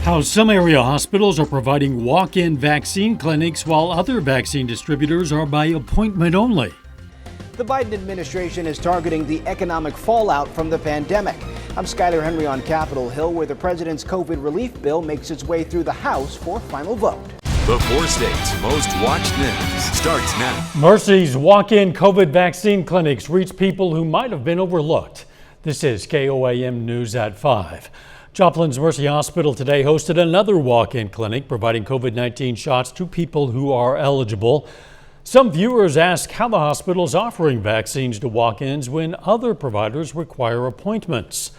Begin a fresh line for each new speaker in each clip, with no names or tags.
How some area hospitals are providing walk-in vaccine clinics while other vaccine distributors are by appointment only.
The Biden administration is targeting the economic fallout from the pandemic. I'm Skyler Henry on Capitol Hill, where the president's COVID relief bill makes its way through the House for final vote.
The 4 states' most watched news starts now.
Mercy's walk-in COVID vaccine clinics reach people who might have been overlooked. This is KOAM News at 5. Joplin's Mercy Hospital today hosted another walk-in clinic providing COVID-19 shots to people who are eligible. Some viewers ask how the hospital is offering vaccines to walk-ins when other providers require appointments.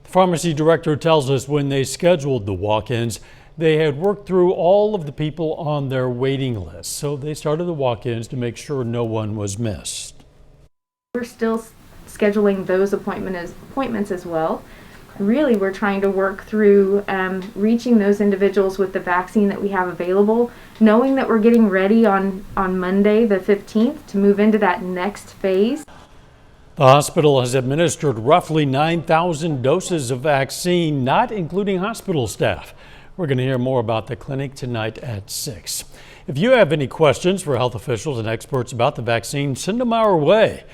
The pharmacy director tells us when they scheduled the walk-ins, they had worked through all of the people on their waiting list, so they started the walk-ins to make sure no one was missed.
We're still scheduling those appointments as well. Really, we're trying to work through reaching those individuals with the vaccine that we have available, knowing that we're getting ready on Monday, the 15th, to move into that next phase.
The hospital has administered roughly 9,000 doses of vaccine, not including hospital staff. We're going to hear more about the clinic tonight at 6. If you have any questions for health officials and experts about the vaccine, send them our way.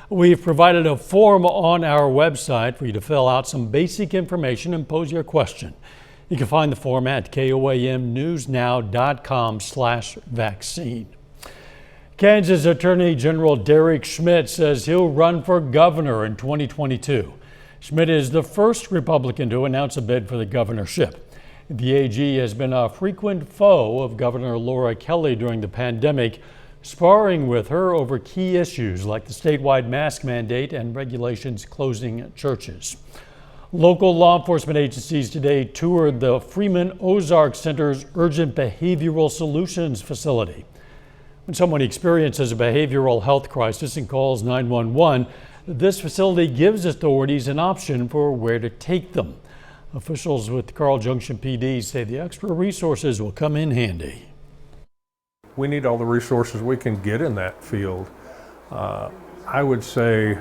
We've provided a form on our website for you to fill out some basic information and pose your question. You can find the form at koamnewsnow.com/vaccine. Kansas Attorney General Derek Schmidt says he'll run for governor in 2022. Schmidt is the first Republican to announce a bid for the governorship. The AG has been a frequent foe of Governor Laura Kelly during the pandemic, sparring with her over key issues like the statewide mask mandate and regulations closing churches. Local law enforcement agencies today toured the Freeman Ozark Center's Urgent Behavioral Solutions facility. When someone experiences a behavioral health crisis and calls 911, this facility gives authorities an option for where to take them. Officials with Carl Junction PD say the extra resources will come in handy.
We need all the resources we can get in that field. I would say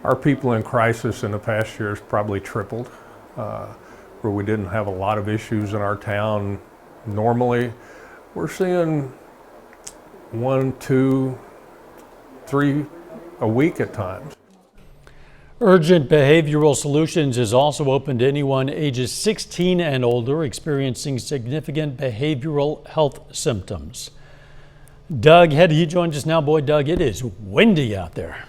our people in crisis in the past year has probably tripled, where we didn't have a lot of issues in our town. Normally, we're seeing 1, 2, 3 a week at times.
Urgent Behavioral Solutions is also open to anyone ages 16 and older experiencing significant behavioral health symptoms. Doug Heddy, he joins us now. Boy, Doug, it is windy out there.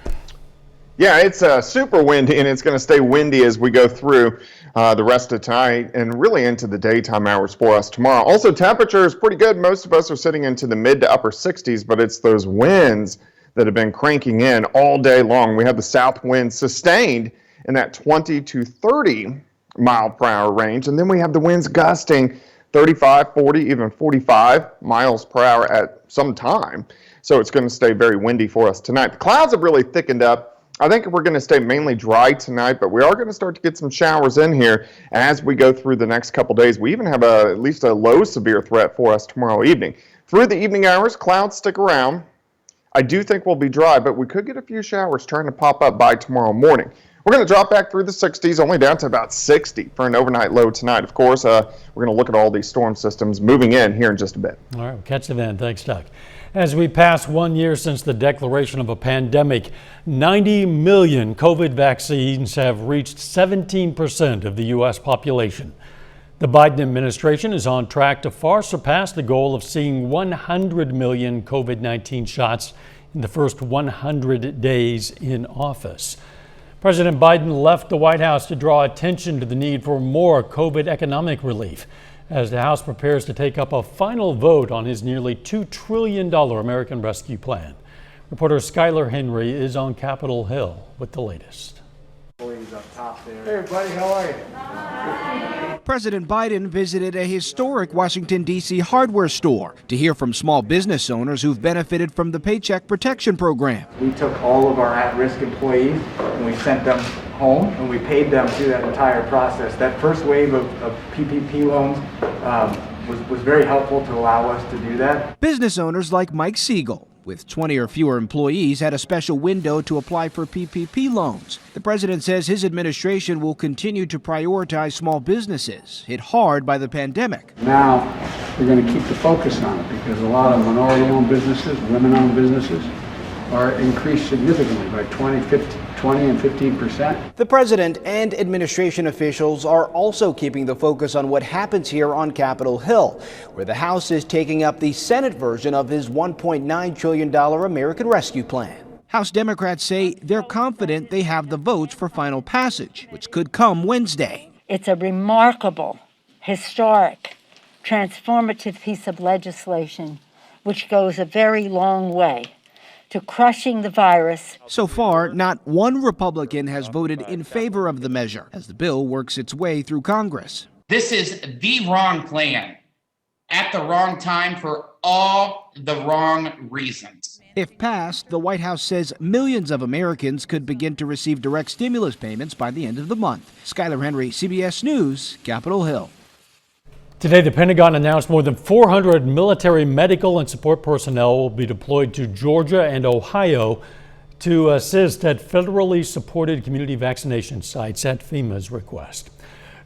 Yeah, it's super windy, and it's going to stay windy as we go through the rest of tonight and really into the daytime hours for us tomorrow. Also, temperature is pretty good. Most of us are sitting into the mid to upper 60s, but it's those winds that have been cranking in all day long. We have the south wind sustained in that 20 to 30 mile per hour range. And then we have the winds gusting 35, 40, even 45 miles per hour at some time. So it's going to stay very windy for us tonight. The clouds have really thickened up. I think we're going to stay mainly dry tonight, but we are going to start to get some showers in here as we go through the next couple days. We even have at least a low severe threat for us tomorrow evening. Through the evening hours, clouds stick around. I do think we'll be dry, but we could get a few showers trying to pop up by tomorrow morning. We're going to drop back through the 60s, only down to about 60 for an overnight low tonight. Of course, we're going to look at all these storm systems moving in here in just a bit.
All right, we'll catch you then. Thanks, Doug. As we pass 1 year since the declaration of a pandemic, 90 million COVID vaccines have reached 17% of the U.S. population. The Biden administration is on track to far surpass the goal of seeing 100 million COVID-19 shots in the first 100 days in office. President Biden left the White House to draw attention to the need for more COVID economic relief as the House prepares to take up a final vote on his nearly $2 trillion American Rescue Plan. Reporter Skyler Henry is on Capitol Hill with the latest.
Up top there. Hey everybody, how are you?
President Biden visited a historic Washington, D.C. hardware store to hear from small business owners who've benefited from the Paycheck Protection Program.
We took all of our at-risk employees and we sent them home and we paid them through that entire process. That first wave of PPP loans was very helpful to allow us to do that.
Business owners like Mike Siegel. with 20 or fewer employees, had a special window to apply for PPP loans. The president says his administration will continue to prioritize small businesses hit hard by the pandemic.
Now we're going to keep the focus on it because a lot of minority-owned businesses, women-owned businesses are increased significantly by 20 and 15%.
The president and administration officials are also keeping the focus on what happens here on Capitol Hill, where the House is taking up the Senate version of his $1.9 trillion American Rescue Plan. House Democrats say they're confident they have the votes for final passage, which could come Wednesday.
It's a remarkable, historic, transformative piece of legislation which goes a very long way to crushing the virus.
So far, not one Republican has voted in favor of the measure as the bill works its way through Congress.
This is the wrong plan at the wrong time for all the wrong reasons.
If passed, the White House says millions of Americans could begin to receive direct stimulus payments by the end of the month. Skylar Henry, CBS News, Capitol Hill.
Today, the Pentagon announced more than 400 military, medical, and support personnel will be deployed to Georgia and Ohio to assist at federally supported community vaccination sites at FEMA's request.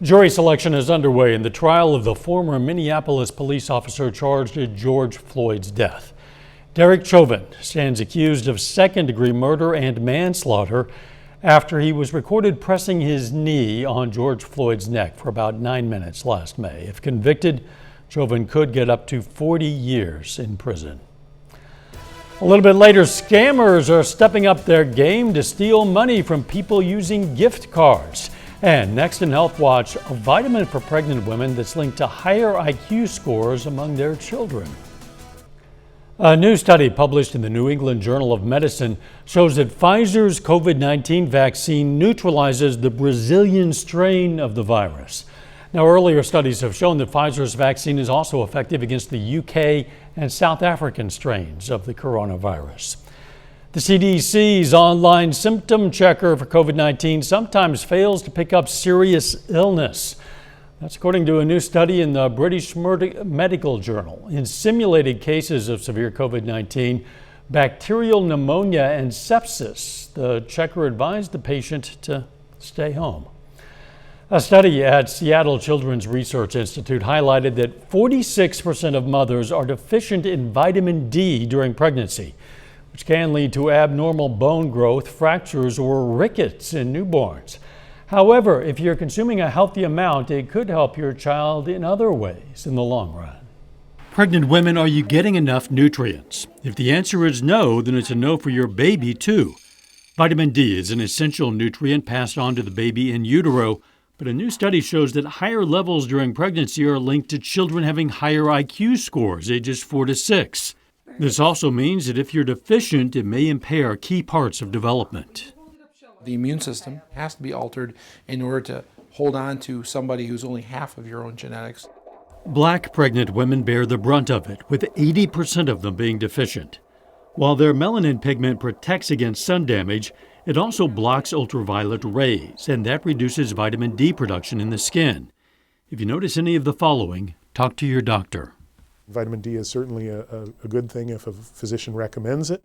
Jury selection is underway in the trial of the former Minneapolis police officer charged in George Floyd's death. Derek Chauvin stands accused of second-degree murder and manslaughter after he was recorded pressing his knee on George Floyd's neck for about 9 minutes last May. If convicted, Chauvin could get up to 40 years in prison. A little bit later, scammers are stepping up their game to steal money from people using gift cards. And next in Health Watch, a vitamin for pregnant women that's linked to higher IQ scores among their children. A new study published in the New England Journal of Medicine shows that Pfizer's COVID-19 vaccine neutralizes the Brazilian strain of the virus. Now, earlier studies have shown that Pfizer's vaccine is also effective against the UK and South African strains of the coronavirus. The CDC's online symptom checker for COVID-19 sometimes fails to pick up serious illness. That's according to a new study in the British Medical Journal. In simulated cases of severe COVID-19, bacterial pneumonia and sepsis, the checker advised the patient to stay home. A study at Seattle Children's Research Institute highlighted that 46% of mothers are deficient in vitamin D during pregnancy, which can lead to abnormal bone growth, fractures, or rickets in newborns. However, if you're consuming a healthy amount, it could help your child in other ways in the long run. Pregnant women, are you getting enough nutrients? If the answer is no, then it's a no for your baby too. Vitamin D is an essential nutrient passed on to the baby in utero, but a new study shows that higher levels during pregnancy are linked to children having higher IQ scores, ages 4 to 6. This also means that if you're deficient, it may impair key parts of development.
The immune system has to be altered in order to hold on to somebody who's only half of your own genetics.
Black pregnant women bear the brunt of it, with 80% of them being deficient. While their melanin pigment protects against sun damage, it also blocks ultraviolet rays, and that reduces vitamin D production in the skin. If you notice any of the following, talk to your doctor.
Vitamin D is certainly a good thing if a physician recommends it.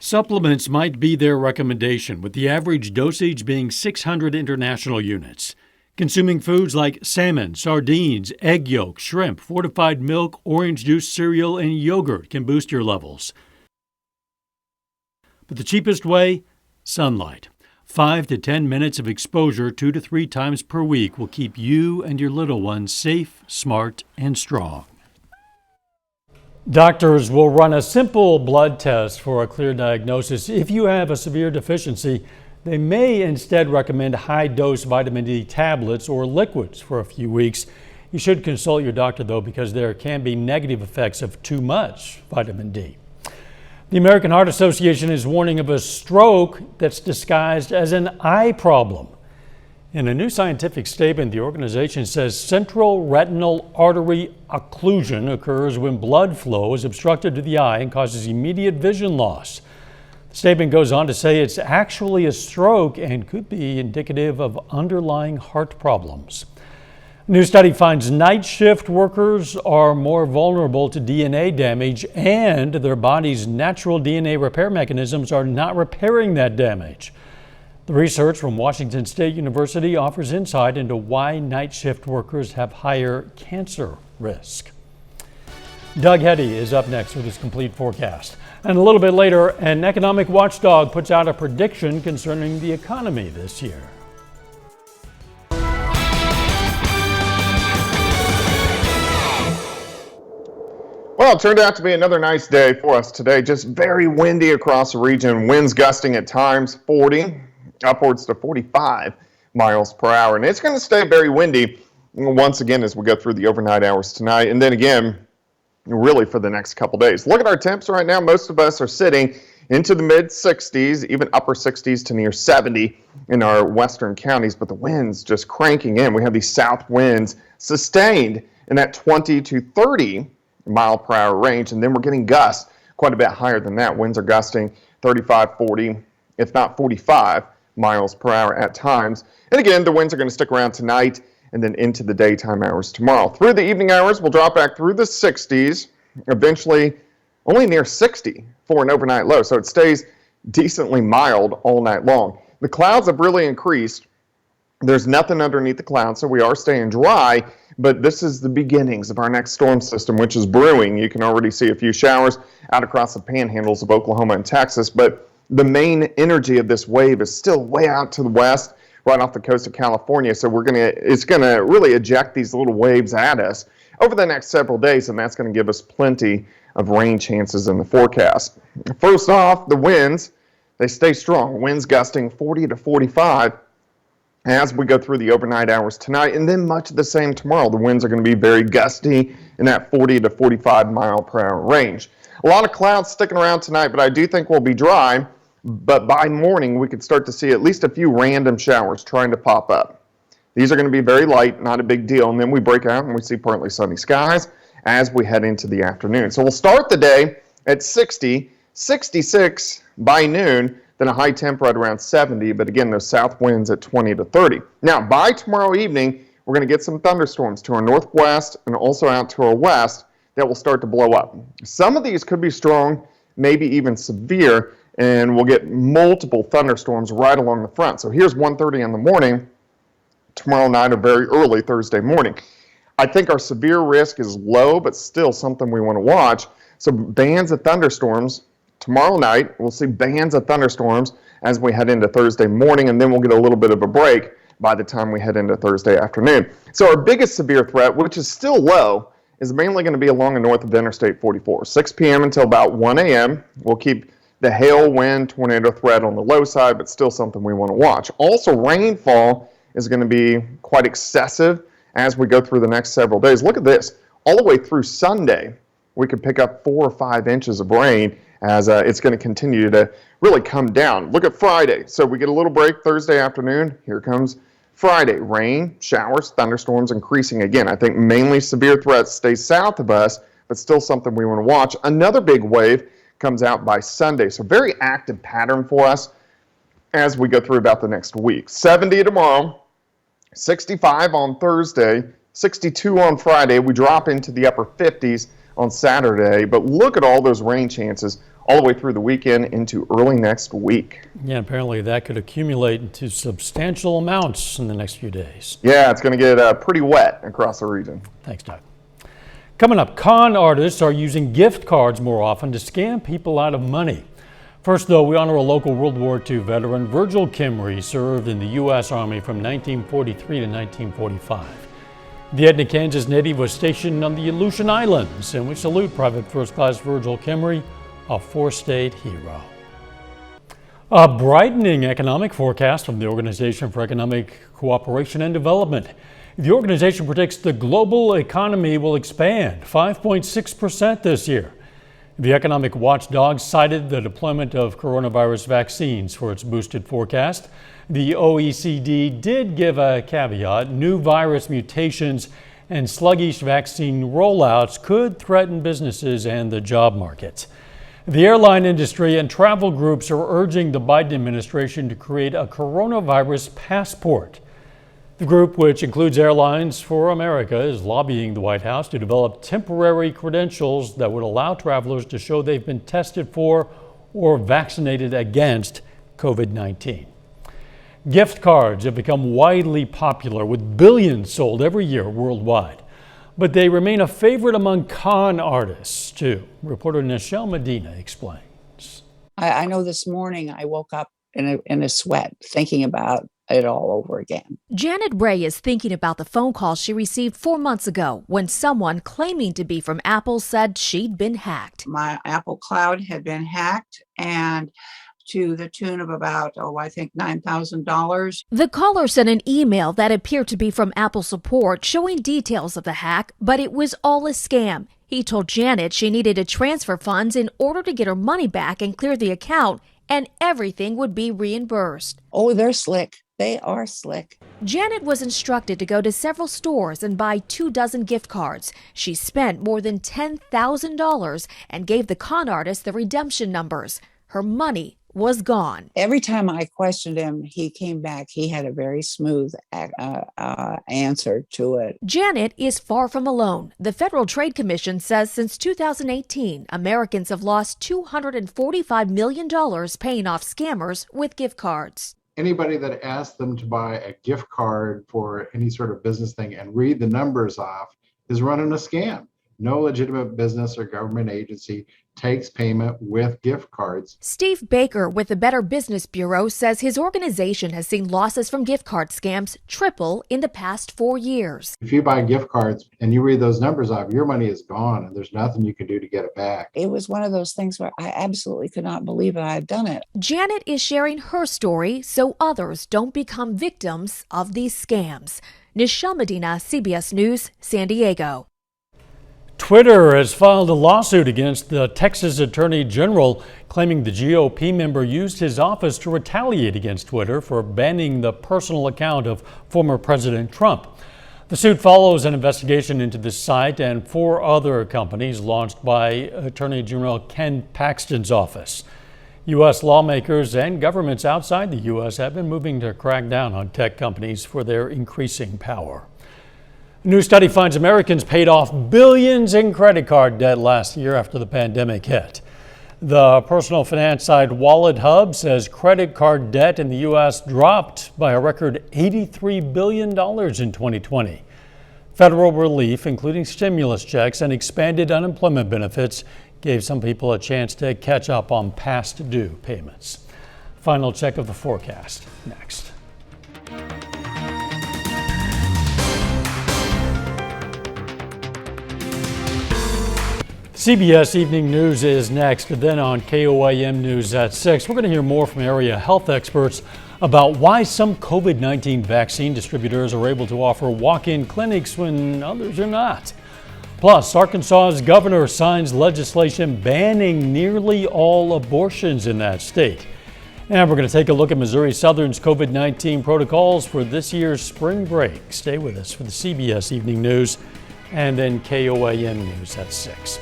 Supplements might be their recommendation, with the average dosage being 600 international units. Consuming foods like salmon, sardines, egg yolk, shrimp, fortified milk, orange juice, cereal, and yogurt can boost your levels. But the cheapest way? Sunlight. 5 to 10 minutes of exposure 2 to 3 times per week will keep you and your little ones safe, smart, and strong. Doctors will run a simple blood test for a clear diagnosis. If you have a severe deficiency, they may instead recommend high-dose vitamin D tablets or liquids for a few weeks. You should consult your doctor, though, because there can be negative effects of too much vitamin D. The American Heart Association is warning of a stroke that's disguised as an eye problem. In a new scientific statement, the organization says central retinal artery occlusion occurs when blood flow is obstructed to the eye and causes immediate vision loss. The statement goes on to say it's actually a stroke and could be indicative of underlying heart problems. New study finds night shift workers are more vulnerable to DNA damage, and their body's natural DNA repair mechanisms are not repairing that damage. The research from Washington State University offers insight into why night shift workers have higher cancer risk. Doug Heddy is up next with his complete forecast. And a little bit later, an economic watchdog puts out a prediction concerning the economy this year.
Well, it turned out to be another nice day for us today. Just very windy across the region. Winds gusting at times 40, upwards to 45 miles per hour. And it's going to stay very windy once again as we go through the overnight hours tonight. And then again, really for the next couple days. Look at our temps right now. Most of us are sitting into the mid 60s, even upper 60s to near 70 in our western counties. But the winds just cranking in. We have these south winds sustained in that 20 to 30 mile per hour range, and then we're getting gusts quite a bit higher than that. Winds are gusting 35, 40, if not 45 miles per hour at times. And again, the winds are going to stick around tonight and then into the daytime hours tomorrow. Through the evening hours, we'll drop back through the 60s, eventually only near 60 for an overnight low, so it stays decently mild all night long. The clouds have really increased. There's nothing underneath the clouds, so we are staying dry, but this is the beginnings of our next storm system, which is brewing. You can already see a few showers out across the panhandles of Oklahoma and Texas, but the main energy of this wave is still way out to the west, right off the coast of California, so it's going to really eject these little waves at us over the next several days, and that's going to give us plenty of rain chances in the forecast. First off, the winds, they stay strong. Winds gusting 40 to 45 as we go through the overnight hours tonight, and then much of the same tomorrow. The winds are going to be very gusty in that 40 to 45 mile per hour range. A lot of clouds sticking around tonight, but I do think we'll be dry. But by morning, we could start to see at least a few random showers trying to pop up. These are going to be very light, not a big deal, and then we break out and we see partly sunny skies as we head into the afternoon. So we'll start the day at 60, 66 by noon, then a high temp right around 70, but again, those south winds at 20 to 30. Now, by tomorrow evening, we're going to get some thunderstorms to our northwest and also out to our west that will start to blow up. Some of these could be strong, maybe even severe, and we'll get multiple thunderstorms right along the front. So here's 1:30 in the morning, tomorrow night or very early Thursday morning. I think our severe risk is low, but still something we want to watch. So bands of thunderstorms tomorrow night. We'll see bands of thunderstorms as we head into Thursday morning, and then we'll get a little bit of a break by the time we head into Thursday afternoon. So our biggest severe threat, which is still low, is mainly going to be along the north of Interstate 44. 6 p.m. until about 1 a.m. We'll keep the hail, wind, tornado threat on the low side, but still something we want to watch. Also, rainfall is going to be quite excessive as we go through the next several days. Look at this. All the way through Sunday, we could pick up 4 or 5 inches of rain as it's going to continue to really come down. Look at Friday. So we get a little break Thursday afternoon. Here comes Friday. Rain, showers, thunderstorms increasing again. I think mainly severe threats stay south of us, but still something we want to watch. Another big wave comes out by Sunday. So very active pattern for us as we go through about the next week. 70 tomorrow, 65 on Thursday, 62 on Friday. We drop into the upper 50s on Saturday, but look at all those rain chances all the way through the weekend into early next week.
Yeah, apparently that could accumulate into substantial amounts in the next few days.
Yeah, it's going to get pretty wet across the region.
Thanks, Doug. Coming up, con artists are using gift cards more often to scam people out of money. First, though, we honor a local World War II veteran. Virgil Kimry served in the U.S. Army from 1943 to 1945. The Edna, Kansas native was stationed on the Aleutian Islands, and we salute Private First Class Virgil Kimry, a four-state hero. A brightening economic forecast from the Organization for Economic Cooperation and Development. The organization predicts the global economy will expand 5.6% this year. The economic watchdog cited the deployment of coronavirus vaccines for its boosted forecast. The OECD did give a caveat: new virus mutations and sluggish vaccine rollouts could threaten businesses and the job market. The airline industry and travel groups are urging the Biden administration to create a coronavirus passport. The group, which includes Airlines for America, is lobbying the White House to develop temporary credentials that would allow travelers to show they've been tested for or vaccinated against COVID-19. Gift cards have become widely popular, with billions sold every year worldwide. But they remain a favorite among con artists, too. Reporter Nichelle Medina explains.
I know this morning I woke up in a sweat thinking about it all over again.
Janet Ray is thinking about the phone call she received 4 months ago when someone claiming to be from Apple said she'd been hacked.
My Apple Cloud had been hacked, and to the tune of about, I think $9,000.
The caller sent an email that appeared to be from Apple support showing details of the hack, but it was all a scam. He told Janet she needed to transfer funds in order to get her money back and clear the account, and everything would be reimbursed.
Oh, they're slick. They are slick.
Janet was instructed to go to several stores and buy 24 gift cards. She spent more than $10,000 and gave the con artist the redemption numbers. Her money was gone.
Every time I questioned him, he came back. He had a very smooth answer to it.
Janet is far from alone. The Federal Trade Commission says since 2018, Americans have lost $245 million paying off scammers with gift cards.
Anybody that asks them to buy a gift card for any sort of business thing and read the numbers off is running a scam. No legitimate business or government agency takes payment with gift cards.
Steve Baker with the Better Business Bureau says his organization has seen losses from gift card scams triple in the past 4 years.
If you buy gift cards and you read those numbers off, your money is gone and there's nothing you can do to get it back.
It was one of those things where I absolutely could not believe that I had done it.
Janet is sharing her story so others don't become victims of these scams. Nichelle Medina, CBS News, San Diego.
Twitter has filed a lawsuit against the Texas Attorney General, claiming the GOP member used his office to retaliate against Twitter for banning the personal account of former President Trump. The suit follows an investigation into the site and 4 other companies launched by Attorney General Ken Paxton's office. U.S. lawmakers and governments outside the U.S. have been moving to crack down on tech companies for their increasing power. A new study finds Americans paid off billions in credit card debt last year after the pandemic hit. The personal finance site Wallet Hub says credit card debt in the U.S. dropped by a record $83 billion in 2020. Federal relief, including stimulus checks and expanded unemployment benefits, gave some people a chance to catch up on past due payments. Final check of the forecast next. CBS Evening News is next. Then on KOAM News at 6, we're going to hear more from area health experts about why some COVID-19 vaccine distributors are able to offer walk-in clinics when others are not. Plus, Arkansas's governor signs legislation banning nearly all abortions in that state. And we're going to take a look at Missouri Southern's COVID-19 protocols for this year's spring break. Stay with us for the CBS Evening News and then KOAM News at 6.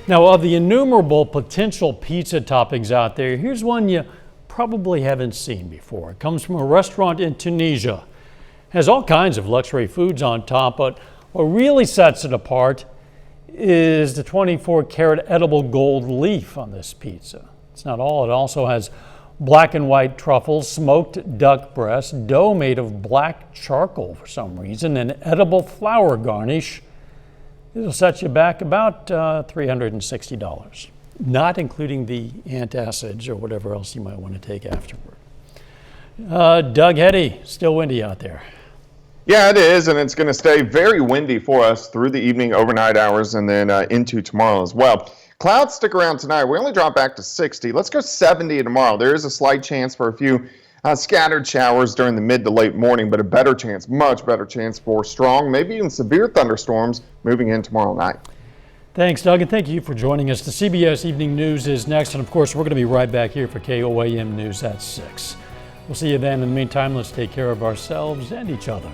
Now, of the innumerable potential pizza toppings out there, here's one you probably haven't seen before. It comes from a restaurant in Tunisia. It has all kinds of luxury foods on top, but what really sets it apart is the 24-karat edible gold leaf on this pizza. It's not all. It also has black and white truffles, smoked duck breast, dough made of black charcoal for some reason, and edible flour garnish. It'll set you back about $360, not including the antacids or whatever else you might want to take afterward. Doug Heddy, still windy out there.
Yeah, it is, and it's going to stay very windy for us through the evening, overnight hours, and then into tomorrow as well. Clouds stick around tonight. We only drop back to 60. Let's go 70 tomorrow. There is a slight chance for a few scattered showers during the mid to late morning, but a better chance, much better chance for strong, maybe even severe thunderstorms moving in tomorrow night.
Thanks, Doug, and thank you for joining us. The CBS Evening News is next, and of course, we're going to be right back here for KOAM News at 6. We'll see you then. In the meantime, let's take care of ourselves and each other.